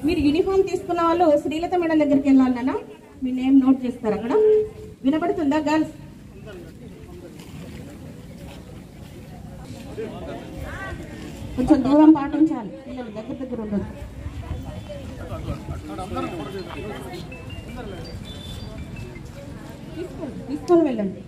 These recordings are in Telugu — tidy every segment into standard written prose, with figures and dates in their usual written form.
మీరు యూనిఫామ్ తీసుకున్న వాళ్ళు శ్రీలత మేడం దగ్గరికి వెళ్ళాలన్నా మీ నేమ్ నోట్ చేస్తారు అక్కడ. వినపడుతుందా గర్ల్స్? కొంచెం దూరం పాటించాలి, పిల్లలు దగ్గర దగ్గర ఉండదు. తీసుకొని వెళ్ళండి.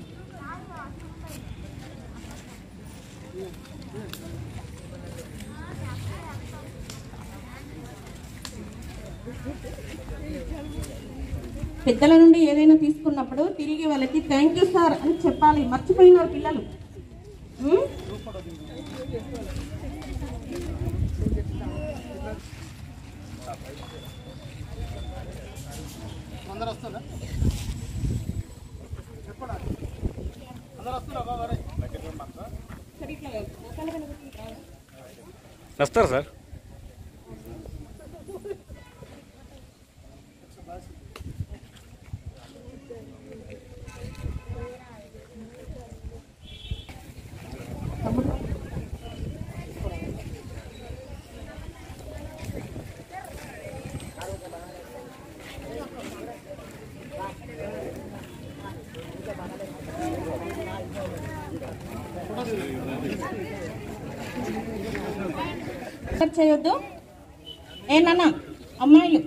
పెద్దల నుండి ఏదైనా తీసుకున్నప్పుడు తిరిగి వాళ్ళకి థ్యాంక్ యూ సార్ అని చెప్పాలి. మర్చిపోయినారు పిల్లలు. వస్తారు సార్. చేయొద్దు. ఏనా అమ్మాయిలు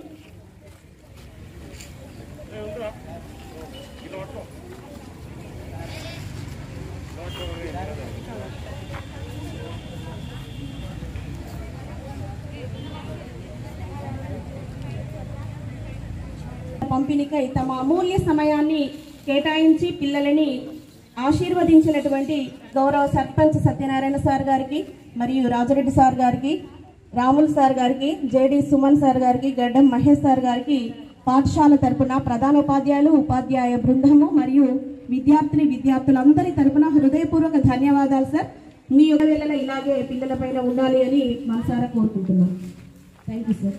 పంపిణీకై తమ అమూల్య సమయాన్ని కేటాయించి పిల్లలని ఆశీర్వదించినటువంటి గౌరవ సర్పంచ్ సత్యనారాయణ సార్ గారికి మరియు రాజరెడ్డి సార్ గారికి, రాములు సార్ గారికి, జేడి సుమన్ సార్ గారికి, గడ్డం మహేష్ సార్ గారికి పాఠశాల తరపున ప్రధానోపాధ్యాయులు, ఉపాధ్యాయ బృందము మరియు విద్యార్థులందరి తరపున హృదయపూర్వక ధన్యవాదాలు సార్. మీ యొక్క వేళలో ఇలాగే పిల్లల పైన ఉండాలి అని మనసారా కోరుకుంటున్నాం. Thank you sir.